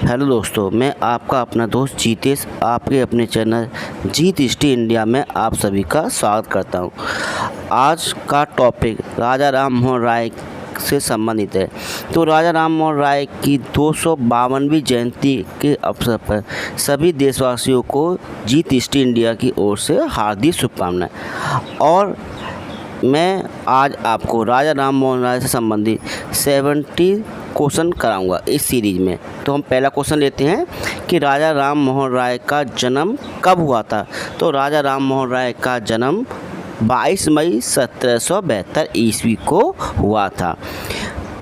Hello दोस्तों, मैं आपका अपना दोस्त जीतेश आपके अपने चैनल जीत हिस्ट्री इंडिया में आप सभी का स्वागत करता हूं। आज का टॉपिक राजा राम मोहन राय से संबंधित है। तो राजा राम मोहन राय की 252वीं जयंती के अवसर पर सभी देशवासियों को जीत हिस्ट्री इंडिया की ओर से हार्दिक शुभकामनाएं। और मैं आज आपको राजा राम मोहन राय से संबंधित 70 क्वेश्चन कराऊंगा इस सीरीज़ में। तो हम पहला क्वेश्चन लेते हैं कि राजा राम मोहन राय का जन्म कब हुआ था। तो राजा राम मोहन राय का जन्म 22 मई 1772 ईस्वी को हुआ था।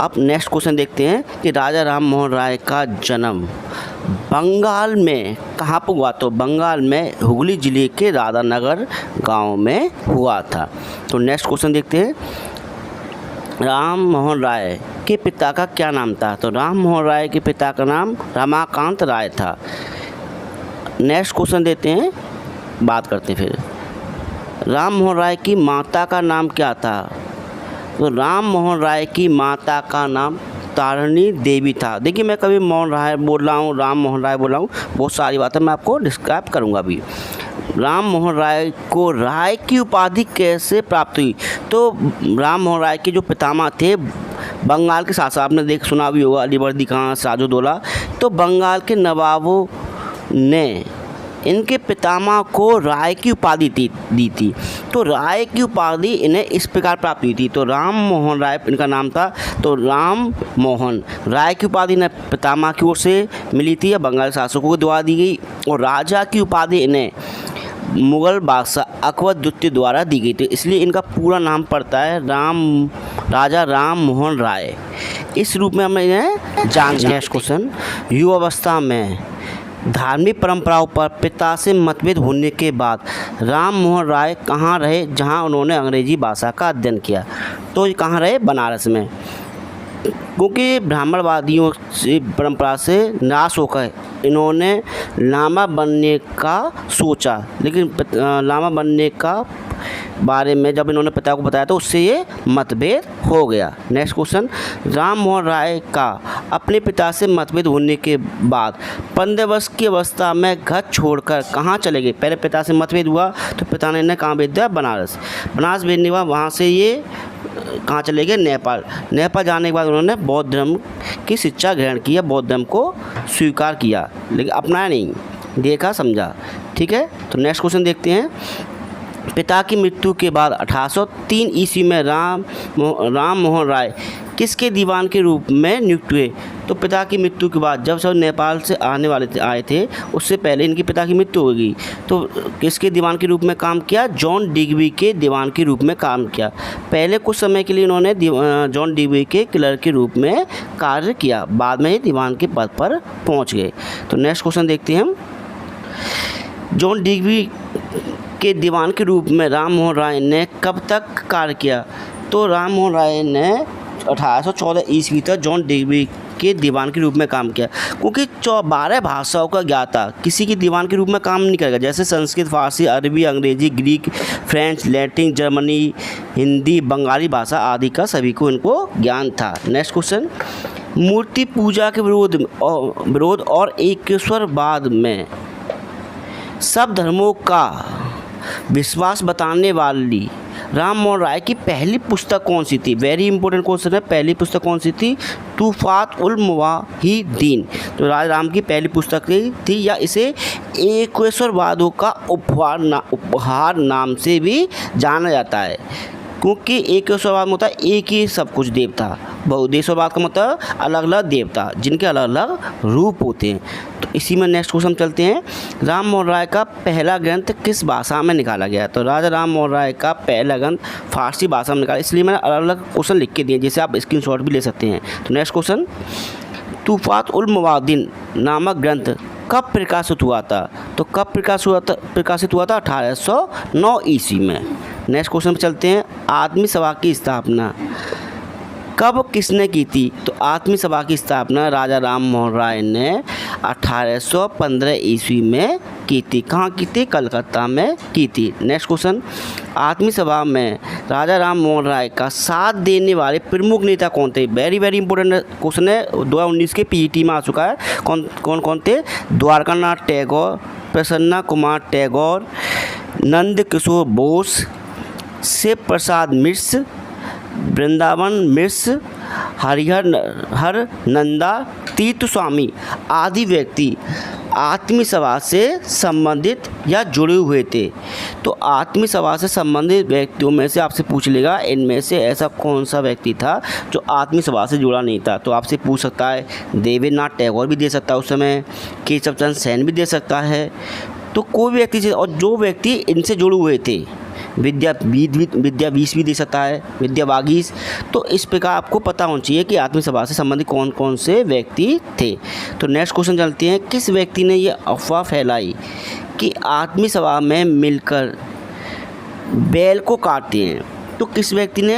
अब नेक्स्ट क्वेश्चन देखते हैं कि राजा राम मोहन राय का जन्म बंगाल में कहाँ पर हुआ। तो बंगाल में हुगली जिले के राधानगर गांव में हुआ था। तो नेक्स्ट क्वेश्चन देखते हैं, राम मोहन राय के पिता का क्या नाम था। तो राम मोहन राय के पिता का नाम रमाकांत राय था। नेक्स्ट क्वेश्चन देते हैं, बात करते हैं फिर राम मोहन राय की माता का नाम क्या था। तो राम मोहन राय की माता का नाम तारिणी देवी था। देखिए, मैं कभी मोहन राय बोल रहा हूँ, राम मोहन राय बोल रहा हूँ, बहुत सारी बातें मैं आपको डिस्क्राइब करूँगा अभी। राम मोहन राय को राय की उपाधि कैसे प्राप्त हुई। तो राम मोहन राय के जो पितामह थे बंगाल के शासक, आपने सुना भी होगा, अलीवर्दी खान, सिराजुद्दौला। तो बंगाल के नवाबों ने इनके पितामह को राय की उपाधि दी थी। तो राय की उपाधि इन्हें इस प्रकार प्राप्त हुई थी। तो राम मोहन राय इनका नाम था। तो राम मोहन राय की उपाधि इन्हें पितामह की ओर से मिली थी या बंगाल शासकों को द्वारा दी गई। और राजा की उपाधि इन्हें मुग़ल बादशाह अकबर द्वितीय द्वारा दी गई थी। इसलिए इनका पूरा नाम पड़ता है राजा राम मोहन राय। इस रूप में हम इन्हें जानते हैं। नेक्स्ट क्वेश्चन, युवावस्था में धार्मिक परंपराओं पर पिता से मतभेद होने के बाद राम मोहन राय कहाँ रहे जहाँ उन्होंने अंग्रेजी भाषा का अध्ययन किया। तो कहाँ रहे, बनारस में। क्योंकि ब्राह्मणवादियों से परंपरा से नाश होकर इन्होंने लामा बनने का सोचा, लेकिन लामा बनने का बारे में जब इन्होंने पिता को बताया तो उससे ये मतभेद हो गया। नेक्स्ट क्वेश्चन, राम मोहन राय का अपने पिता से मतभेद होने के बाद 15 वर्ष की अवस्था में घर छोड़कर कहाँ चले गए। पहले पिता से मतभेद हुआ तो पिता ने इन्हें कहाँ भेज दिया, बनारस। बनारस भेजने के बाद वहाँ से ये कहाँ चले गए, नेपाल। नेपाल जाने के बाद उन्होंने बौद्ध धर्म की शिक्षा ग्रहण की, बौद्ध धर्म को स्वीकार किया, लेकिन अपनाया नहीं, देखा समझा। ठीक है, तो नेक्स्ट क्वेश्चन देखते हैं, पिता की मृत्यु के बाद 1803 ईस्वी में राम मोहन राय किसके दीवान के रूप में नियुक्त हुए। तो पिता की मृत्यु के बाद जब सब नेपाल से आए थे उससे पहले इनके पिता की मृत्यु हो गई। तो किसके दीवान के रूप में काम किया, जॉन डिग्बी के दीवान के रूप में काम किया। पहले कुछ समय के लिए इन्होंने जॉन डिग्बी के क्लर्क के रूप में कार्य किया, बाद में ये दीवान के पद पर पहुँच गए। तो नेक्स्ट क्वेश्चन देखते हैं, जॉन डिग्बी के दीवान के रूप में राम मोहन राय ने कब तक कार्य किया। तो राम मोहन राय ने 1814 ईस्वी तक जॉन डिग्बी के दीवान के रूप में काम किया। क्योंकि 12 भाषाओं का ज्ञाता किसी के दीवान के रूप में काम नहीं करेगा, जैसे संस्कृत, फारसी, अरबी, अंग्रेजी, Greek, French, Latin, Germany, Hindi, Bengali भाषा आदि का सभी को इनको ज्ञान था। नेक्स्ट क्वेश्चन, मूर्ति पूजा के विरोध और एकेश्वरवाद में सब धर्मों का विश्वास बताने वाली राम मोहन राय की पहली पुस्तक कौन सी थी। वेरी इंपॉर्टेंट क्वेश्चन है, पहली पुस्तक कौन सी थी, तूफात उल मुवाहिदीन। तो राजा राम की पहली पुस्तक थी, या इसे एकेश्वरवादों का उपहार नाम से भी जाना जाता है। क्योंकि एकेश्वरवाद में होता है एक ही सब कुछ देवता, बहुदेश्वरवाद का मतलब अलग अलग देवता जिनके अलग अलग रूप होते हैं। तो इसी में नेक्स्ट क्वेश्चन चलते हैं, राम मोहन राय का पहला ग्रंथ किस भाषा में निकाला गया। तो राजा राम मोहन राय का पहला ग्रंथ फारसी भाषा में निकाला, इसलिए मैंने अलग अलग क्वेश्चन लिख के दिए जिसे आप स्क्रीनशॉट भी ले सकते हैं। तो नेक्स्ट क्वेश्चन, तूफात उल मुवाहिदीन नामक ग्रंथ कब प्रकाशित हुआ था। तो कब प्रकाशित हुआ था 1809 ईस्वी में। नेक्स्ट क्वेश्चन पर चलते हैं, आदमी सभा की स्थापना कब किसने की थी। तो आत्मी सभा की स्थापना राजा राम मोहन राय ने 1815 ईस्वी में की थी। कहाँ की थी, कलकत्ता में की थी। नेक्स्ट क्वेश्चन, आत्मीय सभा में राजा राम मोहन राय का साथ देने वाले प्रमुख नेता कौन थे? वेरी वेरी इंपॉर्टेंट क्वेश्चन है, 2019 के पीईटी में आ चुका है। कौन थे? द्वारकानाथ टैगोर, प्रसन्ना कुमार टैगोर, नंद किशोर बोस, शिव प्रसाद मिश्र, वृंदावन मिश्र, हर नंदा तीर्थ स्वामी आदि व्यक्ति आत्मीय सभा से संबंधित या जुड़े हुए थे। तो आत्मीय सभा से संबंधित व्यक्तियों में से आपसे पूछ लेगा इनमें से ऐसा कौन सा व्यक्ति था जो आत्मीय सभा से जुड़ा नहीं था। तो आपसे पूछ सकता है, देवेंद्रनाथ टैगोर भी दे सकता है, उस समय केशव चंद्र सेन भी दे सकता है। तो कोई भी व्यक्ति, और जो व्यक्ति इनसे जुड़े हुए थे, विद्या विद्या भी दे सकता है, विद्या वागीश। तो इस प्रकार आपको पता होना चाहिए कि आत्मीय सभा से संबंधित कौन कौन से व्यक्ति थे। तो नेक्स्ट क्वेश्चन चलते हैं, किस व्यक्ति ने ये अफवाह फैलाई कि आत्मीय सभा में मिलकर बैल को काटते हैं? तो किस व्यक्ति ने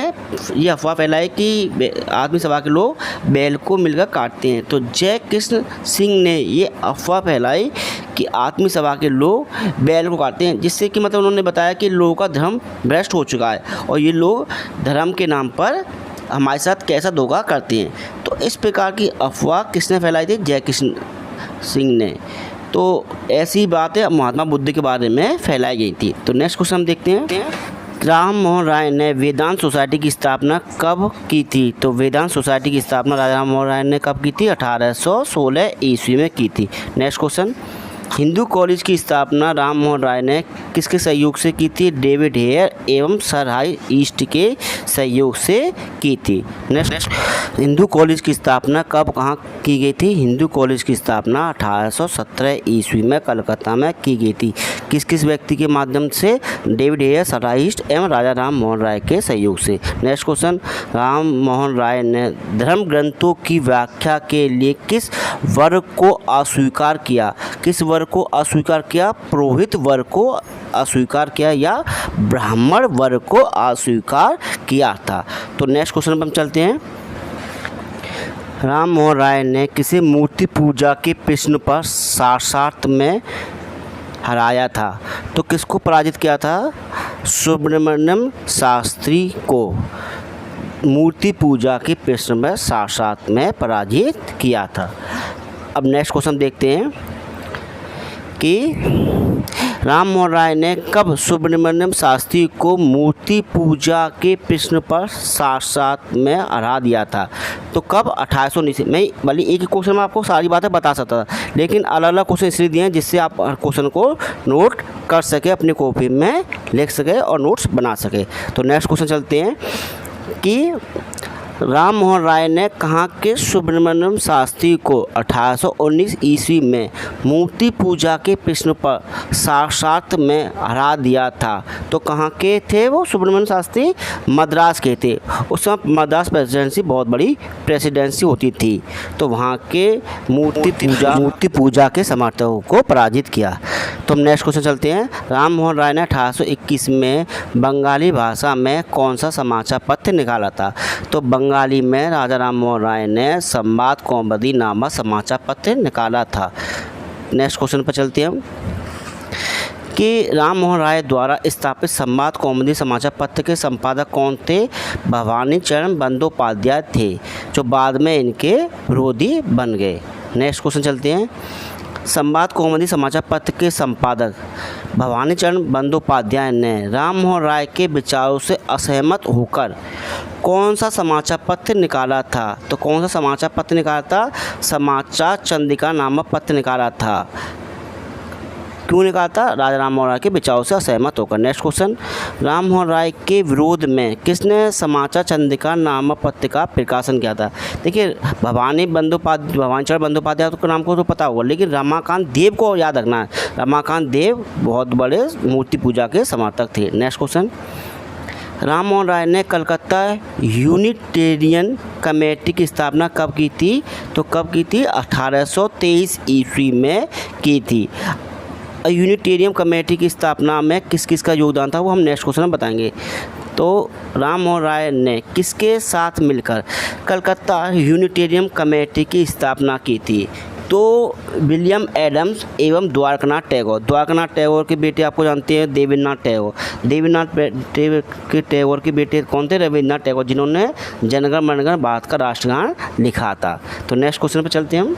ये अफवाह फैलाई कि आत्मीय सभा के लोग बैल को मिलकर काटते हैं? तो जय कृष्ण सिंह ने ये अफवाह फैलाई कि आत्मीय सभा के लोग बैल को काटते हैं, जिससे कि मतलब उन्होंने बताया कि लोगों का धर्म भ्रष्ट हो चुका है और ये लोग धर्म के नाम पर हमारे साथ कैसा धोखा करते हैं। तो इस प्रकार की अफवाह किसने फैलाई थी? जय कृष्ण सिंह ने। तो ऐसी बातें महात्मा बुद्ध के बारे में फैलाई गई थी। तो नेक्स्ट क्वेश्चन हम देखते हैं, राम मोहन राय ने वेदांत सोसाइटी की स्थापना कब की थी? तो वेदांत सोसाइटी की स्थापना राजा राम मोहन राय ने कब की थी? 1816 ईस्वी में की थी। नेक्स्ट क्वेश्चन, हिंदू कॉलेज की स्थापना राम मोहन राय ने किसके सहयोग से की थी? डेविड हेयर एवं सर हाई ईस्ट के सहयोग से की थी। नेक्स्ट, हिंदू कॉलेज की स्थापना कब कहाँ की गई थी? हिंदू कॉलेज की स्थापना 1817 ईस्वी में कलकत्ता में की गई थी। किस किस व्यक्ति के माध्यम से? David Hare, sir high east एवं राजा राम मोहन राय के सहयोग से। नेक्स्ट क्वेश्चन, राम मोहन राय ने धर्म ग्रंथों की व्याख्या के लिए किस वर्ग को अस्वीकार किया? किस वर्ग को अस्वीकार किया? पुरोहित वर्ग को अस्वीकार किया या ब्राह्मण वर्ग को अस्वीकार किया था? तो नेक्स्ट क्वेश्चन पर हम चलते हैं, राम मोहन राय ने किसे मूर्ति पूजा के प्रश्न पर शास्त्रार्थ में हराया था? तो किसको पराजित किया था? सुब्रमण्यम शास्त्री को मूर्ति पूजा के प्रश्न में शास्त्रार्थ में पराजित किया था। अब नेक्स्ट क्वेश्चन देखते हैं कि राम मोहन राय ने कब सुब्रमण्यम शास्त्री को मूर्ति पूजा के प्रश्न पर शास्त्रार्थ में हरा दिया था? तो कब? 1819 में। भले एक ही क्वेश्चन में आपको सारी बातें बता सकता था, लेकिन अलग अलग क्वेश्चन इसलिए दिए हैं जिससे आप हर क्वेश्चन को नोट कर सके, अपनी कॉपी में लिख सके और नोट्स बना सके। तो नेक्स्ट क्वेश्चन चलते हैं कि राम मोहन राय ने कहाँ के सुब्रमण्यम शास्त्री को 1819 ईस्वी में मूर्ति पूजा के प्रश्न पर शास्त्रार्थ में हरा दिया था? तो कहाँ के थे वो सुब्रमण्यम शास्त्री? मद्रास के थे। उस समय मद्रास प्रेसिडेंसी बहुत बड़ी प्रेसिडेंसी होती थी, तो वहाँ के मूर्ति पूजा के समर्थकों को पराजित किया। तो हम नेक्स्ट क्वेश्चन चलते हैं, राम मोहन राय ने 1821 में बंगाली भाषा में कौन सा समाचार पत्र निकाला था? तो बंगाली में राजा राम मोहन राय ने संवाद कौमुदी नामक समाचार पत्र निकाला था। नेक्स्ट क्वेश्चन पर चलते हैं हम कि राम मोहन राय द्वारा स्थापित संवाद कौमुदी समाचार पत्र के संपादक कौन थे? भवानी चरण बंदोपाध्याय थे, जो बाद में इनके विरोधी बन गए। नेक्स्ट क्वेश्चन चलते हैं, संवाद कौमुदी समाचार पत्र के संपादक भवानी चरण बंदोपाध्याय ने राम मोहन राय के विचारों से असहमत होकर कौन सा समाचार पत्र निकाला था? तो कौन सा समाचार पत्र निकाला था? समाचार चंद्रिका नामक पत्र निकाला था। क्यों निकाला था? राजा राम मोहन राय के विचारों से असहमत होकर। नेक्स्ट क्वेश्चन, राम मोहन राय के विरोध में किसने समाचार चंद्रिका नामक पत्र का प्रकाशन किया था? देखिए, भवानी चरण बंदोपाध्याय के नाम को तो पता होगा, लेकिन रमाकांत देव को याद रखना है। रमाकांत देव बहुत बड़े मूर्ति पूजा के समर्थक थे। नेक्स्ट क्वेश्चन, राम मोहन राय ने कलकत्ता यूनिटेरियन कमेटी की स्थापना कब की थी? तो कब की थी? 1823 ईस्वी में की थी। यूनिटेरियन कमेटी की स्थापना में किस किस का योगदान था वो हम नेक्स्ट क्वेश्चन में बताएंगे। तो राम मोहन राय ने किसके साथ मिलकर कलकत्ता यूनिटेरियन कमेटी की स्थापना की थी? तो विलियम एडम्स एवं द्वारकानाथ टैगोर। द्वारकानाथ टैगोर के बेटे आपको जानते हैं देवेंद्रनाथ टैगोर। देवेंद्रनाथ टैगोर के बेटे कौन थे? रविन्द्रनाथ टैगोर, जिन्होंने जनगण मनगण भारत का राष्ट्रगान लिखा था। तो नेक्स्ट क्वेश्चन पर चलते हैं हम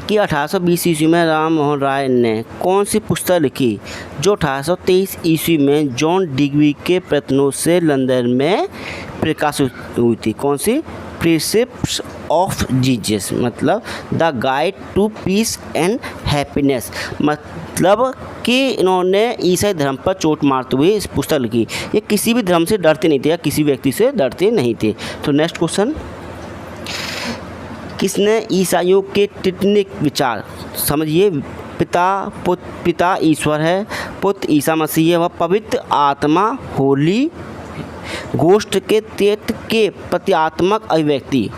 कि 1820 ईस्वी में राम मोहन राय ने कौन सी पुस्तक लिखी जो 1823 ईस्वी में जॉन डिग्वी के प्रयत्नों से लंदन में प्रकाशित हुई थी? कौन सी? प्रिंसिपल्स ऑफ जीसस, मतलब the guide to peace and happiness, मतलब कि इन्होंने ईसाई धर्म पर चोट मारते हुए इस पुस्तक लिखी। ये किसी भी धर्म से डरते नहीं थे या किसी व्यक्ति से डरते नहीं थे। तो नेक्स्ट क्वेश्चन, किसने ईसाइयों के टिटनिक विचार, समझिए, पिता ईश्वर है, पुत्र ईसा मसीह है, वह पवित्र आत्मा होली गोष्ठ के तत्व के प्रत्यात्मक अभिव्यक्ति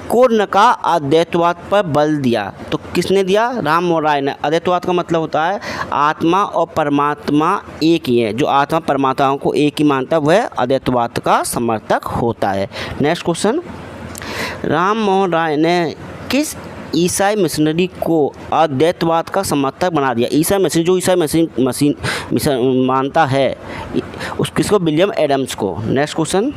को नका अद्वैतवाद पर बल दिया? तो किसने दिया? राम मोहन राय ने। अद्वैतवाद का मतलब होता है आत्मा और परमात्मा एक ही है। जो आत्मा परमात्माओं को एक ही मानता है वह अद्वैतवाद का समर्थक होता है। नेक्स्ट क्वेश्चन, राम मोहन राय ने किस ईसाई मिशनरी को अद्वैतवाद का समर्थक बना दिया? ईसाई मिशनरी, जो ईसाई मिशन मानता है उस किसको? विलियम एडम्स को। नेक्स्ट क्वेश्चन,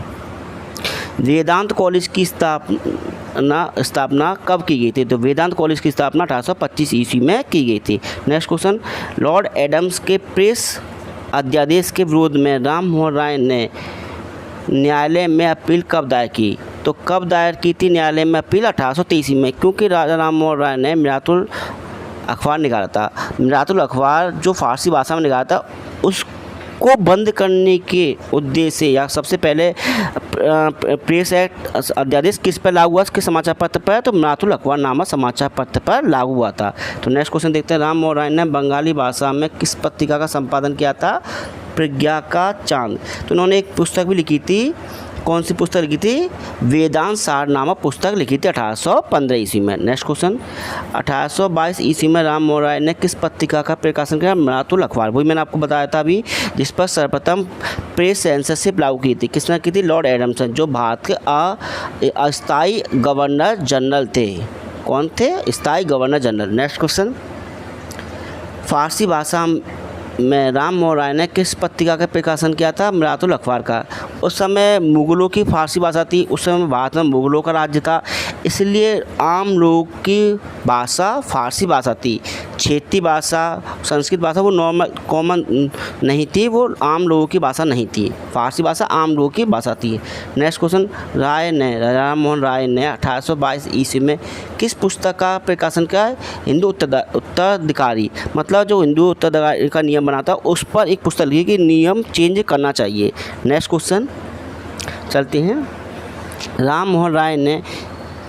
वेदांत कॉलेज की स्थापना कब की गई थी? तो वेदांत कॉलेज की स्थापना 1825 ईस्वी में की गई थी। नेक्स्ट क्वेश्चन, लॉर्ड एडम्स के प्रेस अध्यादेश के विरोध में राम मोहन राय ने न्यायालय में अपील कब दायर की? तो कब दायर की थी न्यायालय में अपील? 1823 में, क्योंकि राजा राम मोहन राय ने मिरातुल अखबार निकाला था। मिरातुल अखबार जो फारसी भाषा में निकाला था उसको बंद करने के उद्देश्य से, या सबसे पहले प्रेस एक्ट अध्यादेश किस पर लागू हुआ? किस समाचार पत्र पर? तो मिरातुल अखबार नामक समाचार पत्र पर लागू हुआ था। तो नेक्स्ट क्वेश्चन देखते हैं, राम मोहन राय ने बंगाली भाषा में किस पत्रिका का संपादन किया था? प्रज्ञा का चांद। तो उन्होंने एक पुस्तक भी लिखी थी। कौन सी पुस्तक लिखी थी? वेदांत सार नामक पुस्तक लिखी थी 1815 ईस्वी में। नेक्स्ट क्वेश्चन, 1822 ईस्वी में राम मोहन राय ने किस पत्रिका का प्रकाशन किया? मिरातुल अखबार, वही मैंने आपको बताया था अभी, जिस पर सर्वप्रथम प्रेस सेंसरशिप लागू की थी। किसने की थी? लॉर्ड एडम्स, जो भारत के अस्थायी गवर्नर जनरल थे। कौन थे? स्थायी गवर्नर जनरल। नेक्स्ट क्वेश्चन, फारसी भाषा में राम मोहन राय ने किस पत्रिका का प्रकाशन किया था? मिरातुल अखबार का। उस समय मुग़लों की फारसी भाषा थी, उस समय भारत में मुग़लों का राज्य था, इसलिए आम लोग की भाषा फारसी भाषा थी। क्षेत्रीय भाषा, संस्कृत भाषा वो नॉर्मल कॉमन नहीं थी, वो आम लोगों की भाषा नहीं थी। फारसी भाषा आम लोगों की भाषा थी। नेक्स्ट क्वेश्चन, राम मोहन राय ने 1822 ईस्वी में किस पुस्तक का प्रकाशन किया? हिंदू उत्तराधिकारी, मतलब जो हिंदू उत्तराधिकारी का नियम बना था उस पर एक पुस्तक लिखी कि नियम चेंज करना चाहिए। नेक्स्ट क्वेश्चन चलते हैं, राम मोहन राय ने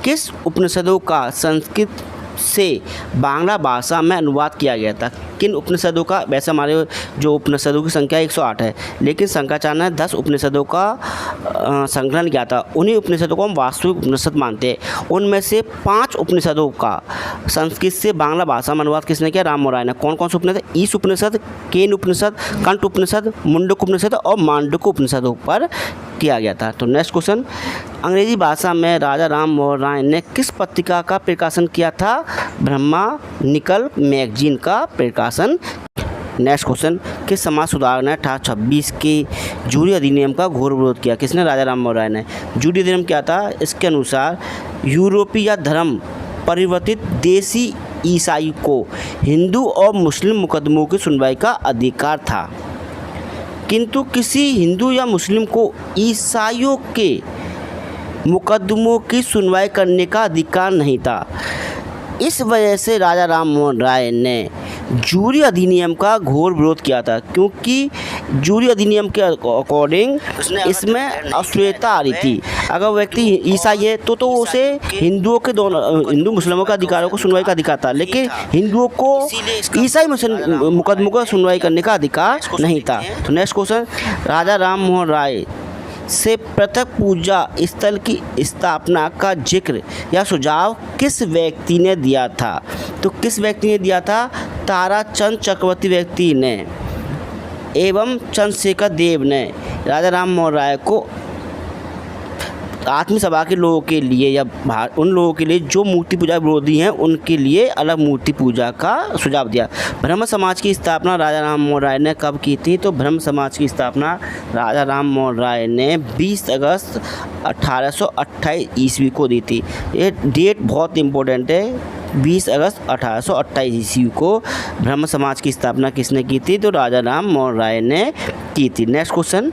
किस उपनिषदों का संस्कृत से बांग्ला भाषा में अनुवाद किया गया था? किन उपनिषदों का? वैसे हमारे जो उपनिषदों की संख्या 108 है, लेकिन शंकराचार्य ने 10 उपनिषदों का संकलन किया था। उन्हीं उपनिषदों को हम वास्तविक उपनिषद मानते हैं। उनमें से 5 उपनिषदों का संस्कृत से बांग्ला भाषा में अनुवाद किसने किया? राम मोहन राय ने। कौन कौन से उपनिषद? ईश उपनिषद, केन उपनिषद, कंठ उपनिषद, मुंडक उपनिषद और मांडुक्य उपनिषदों पर किया गया था। तो नेक्स्ट क्वेश्चन, अंग्रेजी भाषा में राजा राम मोहन राय ने किस पत्रिका का प्रकाशन किया था? ब्रह्मानिकल मैगजीन का प्रकाशन। नेक्स्ट क्वेश्चन, किस समाज सुधारक ने 1826 के जूरी अधिनियम का घोर विरोध किया? किसने? राजा राम मोहन राय ने। जूरी अधिनियम क्या था? इसके अनुसार यूरोपीय या धर्म परिवर्तित देसी ईसाई को हिंदू और मुस्लिम मुकदमों की सुनवाई का अधिकार था, किंतु किसी हिंदू या मुस्लिम को ईसाइयों के मुकदमों की सुनवाई करने का अधिकार नहीं था। इस वजह से राजा राम मोहन राय ने जूरी अधिनियम का घोर विरोध किया था, क्योंकि जूरी अधिनियम के अकॉर्डिंग इसमें अश्लीलता आ रही थी। अगर व्यक्ति ईसाई है तो उसे हिंदुओं के हिंदू मुस्लिमों के अधिकारों को सुनवाई का अधिकार था, लेकिन हिंदुओं को ईसाई मुकदमों का सुनवाई करने का अधिकार नहीं था। तो नेक्स्ट क्वेश्चन, राजा राम मोहन राय से पृथक पूजा स्थल की स्थापना का जिक्र या सुझाव किस व्यक्ति ने दिया था? तो किस व्यक्ति ने दिया था? ताराचंद चक्रवर्ती व्यक्ति ने एवं चंद्रशेखर देव ने राजा राम मोहन राय को आत्मसभा के लोगों के लिए या उन लोगों के लिए जो मूर्ति पूजा विरोधी हैं उनके लिए अलग मूर्ति पूजा का सुझाव दिया। ब्रह्म समाज की स्थापना राजा राम मोहन राय ने कब की थी? तो ब्रह्म समाज की स्थापना राजा राम मोहन राय ने 20 अगस्त 1828 ईस्वी को दी थी। ये डेट बहुत इम्पोर्टेंट है। 20 अगस्त 1828 ईस्वी को ब्रह्म समाज की स्थापना किसने की थी? तो राजा राम मोहन राय ने की थी। नेक्स्ट क्वेश्चन,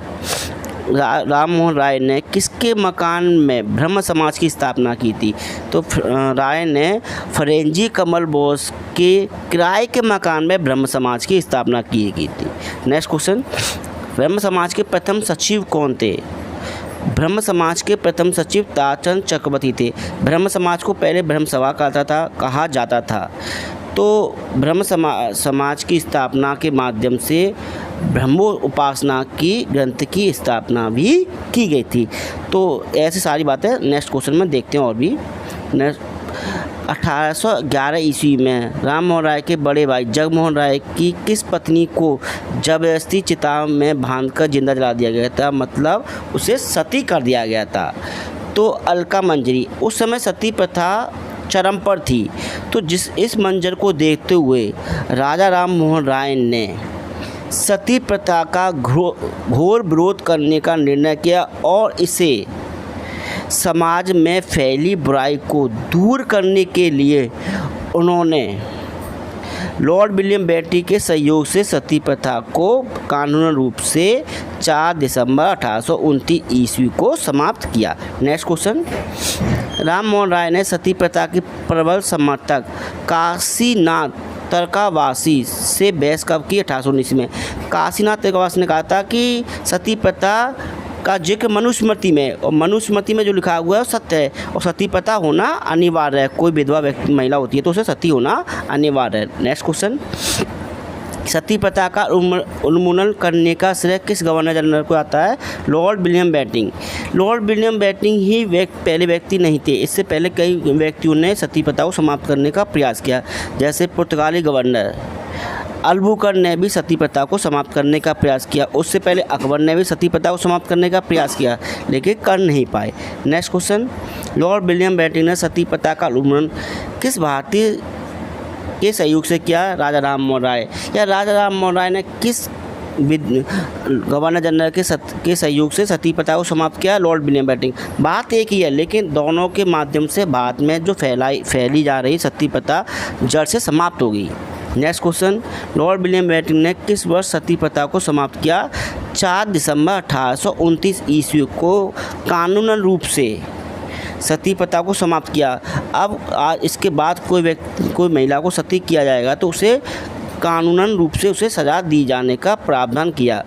राम मोहन राय ने किसके मकान में ब्रह्म समाज की स्थापना की थी? तो राय ने फरेंजी कमल बोस के किराए के मकान में ब्रह्म समाज की स्थापना की थी। नेक्स्ट क्वेश्चन, ब्रह्म समाज के प्रथम सचिव कौन थे? ब्रह्म समाज के प्रथम सचिव ताराचंद चक्रवर्ती थे। ब्रह्म समाज को पहले ब्रह्म सभा कहा जाता था। तो ब्रह्म समाज की स्थापना के माध्यम से ब्रह्मो उपासना की ग्रंथ की स्थापना भी की गई थी। तो ऐसी सारी बातें नेक्स्ट क्वेश्चन में देखते हैं। और भी 1811 ईस्वी में राम मोहन राय के बड़े भाई जगमोहन राय की किस पत्नी को जबरदस्ती चिता में बांधकर जिंदा जला दिया गया था? मतलब उसे सती कर दिया गया था। तो अलका मंजरी। उस समय सती प्रथा चरम पर थी। तो इस मंजर को देखते हुए राजा राम मोहन राय ने सती प्रथा का घोर विरोध करने का निर्णय किया और इसे समाज में फैली बुराई को दूर करने के लिए उन्होंने लॉर्ड विलियम बेंटिक के सहयोग से सती प्रथा को कानूनी रूप से 4 दिसंबर 1829 ईस्वी को समाप्त किया। नेक्स्ट क्वेश्चन, राम मोहन राय ने सती प्रथा के प्रबल समर्थक काशीनाथ तर्कावासी से बहस कब की? 1819 में। काशीनाथ तर्कावासी ने कहा था कि सती प्रथा का जिक्र मनुस्मृति में, और मनुस्मृति में जो लिखा हुआ है वो सत्य है और सती प्रथा होना अनिवार्य है। कोई विधवा महिला होती है तो उसे सती होना अनिवार्य है। नेक्स्ट क्वेश्चन, सती प्रथा का उन्मूलन करने का श्रेय किस गवर्नर जनरल को आता है? Lord William Bentinck. Lord William Bentinck ही पहले व्यक्ति नहीं थे। इससे पहले कई व्यक्तियों ने सती प्रथा को समाप्त करने का प्रयास किया, जैसे पुर्तगाली गवर्नर अलबुकर ने भी सती प्रथा को समाप्त करने का प्रयास किया। उससे पहले अकबर ने भी सती प्रथा को समाप्त करने का प्रयास किया लेकिन कर नहीं पाए। Next question, Lord William Bentinck ने सती प्रथा का उन्मूलन किस भारतीय के सहयोग से किया? राजा राम मोहन राय। या राजा राम मोहन राय ने किस गवर्नर जनरल के सहयोग से सती प्रथा को समाप्त किया? Lord William Bentinck. बात एक ही है लेकिन दोनों के माध्यम से भारत में जो फैली जा रही सती प्रथा जड़ से समाप्त होगी। Next question, Lord William Bentinck ने किस वर्ष सती प्रथा को समाप्त किया? 4 दिसंबर 1829 ईस्वी को कानूनन रूप से सती प्रथा को समाप्त किया। अब इसके बाद कोई महिला को सती किया जाएगा तो उसे कानूनन रूप से उसे सज़ा दी जाने का प्रावधान किया।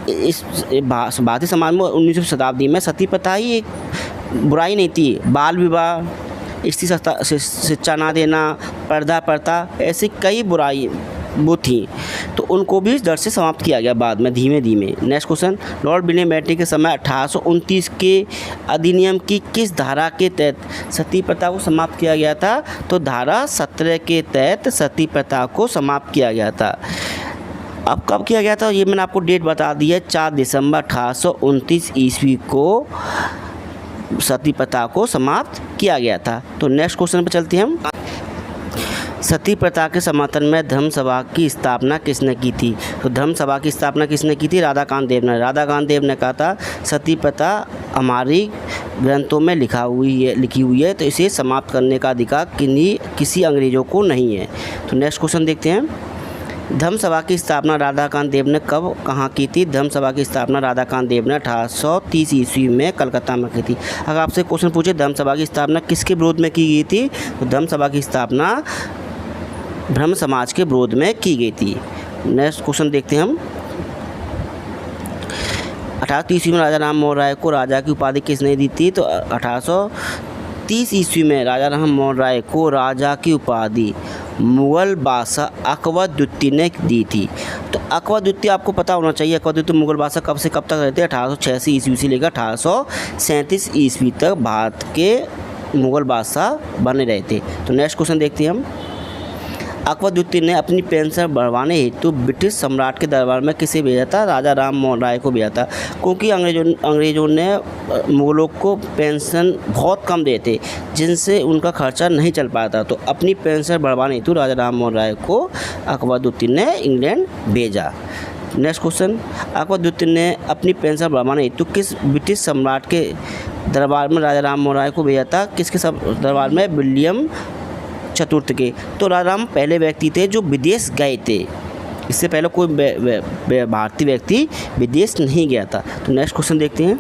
इस भारतीय समाज में 19वीं शताब्दी में सती प्रथा ही एक बुराई नहीं थी। बाल विवाह, स्त्री शिक्षा ना देना, पर्दा प्रथा, ऐसी कई बुराई वो थी तो उनको भी दर से समाप्त किया गया बाद में धीमे धीमे। Next question, Lord William Bentinck के समय 1829 के अधिनियम की किस धारा के तहत सती प्रथा को समाप्त किया गया था? तो धारा 17 के तहत सती प्रथा को समाप्त किया गया था। अब कब किया गया था ये मैंने आपको डेट बता दी है। 4 दिसंबर 1829 ईस्वी को सती प्रथा को समाप्त किया गया था। तो नेक्स्ट क्वेश्चन पर चलते हैं हम। सती प्रथा के समर्थन में धर्म सभा की स्थापना किसने की थी? तो धर्म सभा की स्थापना किसने की थी? राधाकांत देव ने। राधाकांत देव ने कहा था सती प्रथा हमारी ग्रंथों में लिखी हुई है तो इसे समाप्त करने का अधिकार किसी अंग्रेज़ों को नहीं है। तो नेक्स्ट क्वेश्चन देखते हैं। धर्म सभा की स्थापना राधाकांत देव ने कब कहाँ की थी? धर्म सभा की स्थापना राधाकांत देव ने 1830 ईस्वी में कलकत्ता में की थी। अगर आपसे क्वेश्चन पूछे धर्म सभा की स्थापना किसके विरोध में की गई थी? तो धर्म सभा की स्थापना ब्रह्म समाज के विरोध में की गई थी। नेक्स्ट क्वेश्चन देखते हैं हम। 1830 ईस्वी में राजा राम मोहन राय को राजा की उपाधि किसने दी थी? तो 1830 ईस्वी में राजा राम मोहन राय को राजा की उपाधि मुग़ल बादशाह अकबर द्वितीय ने दी थी। तो अकबर द्वितीय आपको पता होना चाहिए, अकबर द्वितीय मुग़ल बादशाह कब से कब तक रहते? 1886 ईस्वी से लेकर 1837 ईस्वी तक भारत के मुग़ल बादशाह बने रहे थे। तो नेक्स्ट क्वेश्चन देखते हैं हम। अकबर द्वितीय ने अपनी पेंशन बढ़वाने हेतु ब्रिटिश सम्राट के दरबार में किसे भेजा था? राजा राम मोहन राय को भेजा था, क्योंकि अंग्रेज़ों ने मुगलों को पेंशन बहुत कम दिए थे, जिनसे उनका खर्चा नहीं चल पाता। तो अपनी पेंशन बढ़वाने हेतु राजा राम मोहन राय को अकबर द्वितीय ने इंग्लैंड भेजा। नेक्स्ट क्वेश्चन, अकबर द्वितीय ने अपनी पेंशन बढ़वाने हेतु किस ब्रिटिश सम्राट के दरबार में राजा राम मोहन राय को भेजा था? किसके दरबार में? विलियम चतुर्थ के। तो राजा राम पहले व्यक्ति थे जो विदेश गए थे, इससे पहले कोई भारतीय व्यक्ति विदेश नहीं गया था। तो नेक्स्ट क्वेश्चन देखते हैं,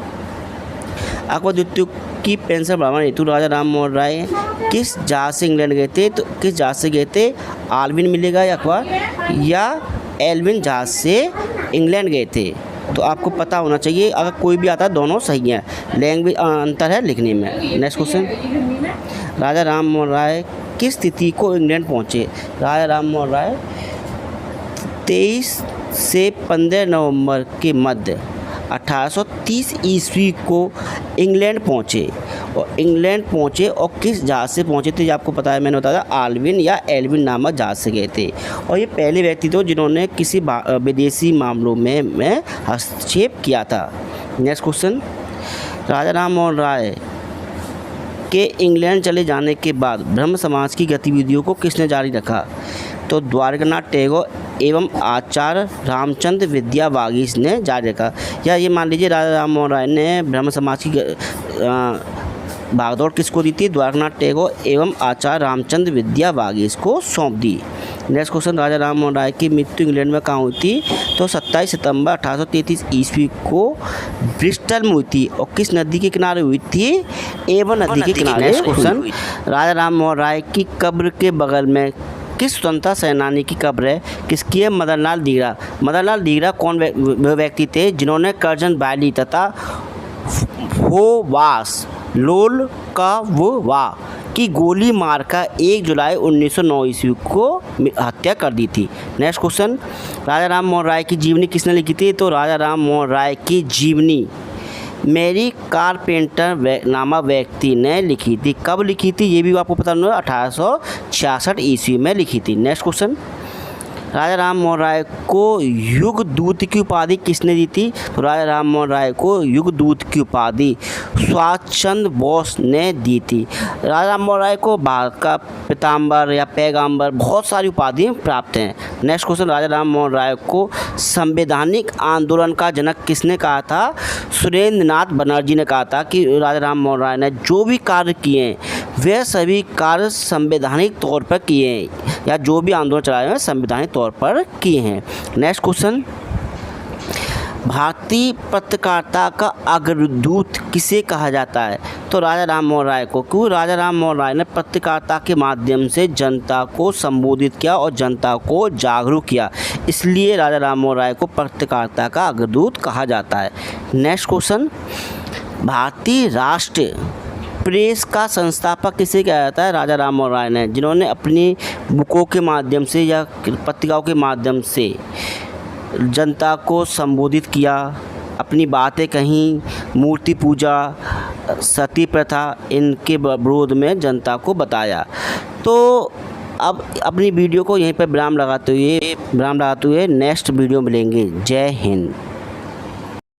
अकबर द्वितीय की पेंशन बढ़ाने हेतु राजा राम मोहन राय किस जहाज से इंग्लैंड गए थे? तो किस जहाज से गए थे? आल्विन मिलेगा या अकबर या एल्विन जहाज से इंग्लैंड गए थे। तो आपको पता होना चाहिए, अगर कोई भी आता है दोनों सही हैं, लैंग्वेज अंतर है लिखने में। नेक्स्ट क्वेश्चन, राजा राम मोहन राय किस तिथि को इंग्लैंड पहुँचे? राजा राम मोहन राय 23 से 15 नवंबर के मध्य 1830 ईस्वी को इंग्लैंड पहुँचे। और किस जहाज़ से पहुँचे थे? आपको पता है, मैंने बताया आल्विन या एल्विन नामक जहाज़ से गए थे। और ये पहले व्यक्ति थे जिन्होंने किसी विदेशी मामलों में हस्तक्षेप किया था। नेक्स्ट क्वेश्चन, राजा राम मोहन राय के इंग्लैंड चले जाने के बाद ब्रह्म समाज की गतिविधियों को किसने जारी रखा? तो द्वारकानाथ टैगोर एवं आचार्य रामचंद्र विद्या वागीश ने जारी रखा। या ये मान लीजिए राजा राम मोहन राय ने ब्रह्म समाज की भागदौड़ किसको दी थी? द्वारकानाथ टैगोर एवं आचार्य रामचंद्र विद्या वागीश को सौंप दी। नेक्स्ट क्वेश्चन, राजा राम मोहन राय की मृत्यु इंग्लैंड में कहाँ हुई थी? तो 27 सितंबर 1833 ईस्वी को ब्रिस्टल में हुई थी। और किस नदी के किनारे हुई थी? एवन नदी के किनारे। नेक्स्ट क्वेश्चन, राजा राम मोहन राय की कब्र के बगल में किस स्वतंत्रता सेनानी की कब्र है? किसकी है? मदनलाल धीरा। मदनलाल धीरा कौन व्यक्ति थे जिन्होंने कर्जन बैली तथा होवास लोल का वो वाह की गोली मारकर 1 जुलाई 1909 ईस्वी को हत्या कर दी थी। नेक्स्ट क्वेश्चन, राजा राम मोहन राय की जीवनी किसने लिखी थी? तो राजा राम मोहन राय की जीवनी मैरी कारपेंटर नामक व्यक्ति ने लिखी थी। कब लिखी थी ये भी आपको पता होगा, 1866 ईस्वी में लिखी थी। नेक्स्ट क्वेश्चन, राजा राम मोहन राय को युग दूत की उपाधि किसने दी थी? तो राजा राम मोहन राय को युग दूत की उपाधि सुभाष चंद्र बोस ने दी थी। राजा राम मोहन राय को भारत का पीताम्बर या पैगंबर बहुत सारी उपाधियाँ प्राप्त हैं। नेक्स्ट क्वेश्चन, राजा राम मोहन राय को संवैधानिक आंदोलन का जनक किसने कहा था? सुरेंद्रनाथ बनर्जी ने कहा था कि राजा राम मोहन राय ने जो भी कार्य किए हैं वे सभी कार्य संवैधानिक तौर पर किए हैं, या जो भी आंदोलन चलाए हैं संवैधानिक तौर पर किए हैं। नेक्स्ट क्वेश्चन, भारतीय पत्रकारिता का अग्रदूत किसे कहा जाता है? तो राजा राम मोहन राय को। क्यों? राजा राम मोहन राय ने पत्रकारिता के माध्यम से जनता को संबोधित किया और जनता को जागरूक किया, इसलिए राजा राम मोहन राय को पत्रकारिता का अग्रदूत कहा जाता है। नेक्स्ट क्वेश्चन, भारतीय राष्ट्रीय प्रेस का संस्थापक किसे कहा जाता है? राजा राम मोहन राय ने, जिन्होंने अपनी बुकों के माध्यम से या पत्रिकाओं के माध्यम से जनता को संबोधित किया, अपनी बातें कहीं, मूर्ति पूजा, सती प्रथा इनके विरोध में जनता को बताया। तो अब अपनी वीडियो को यहीं पर विराम लगाते हुए नेक्स्ट वीडियो मिलेंगे। जय हिंद।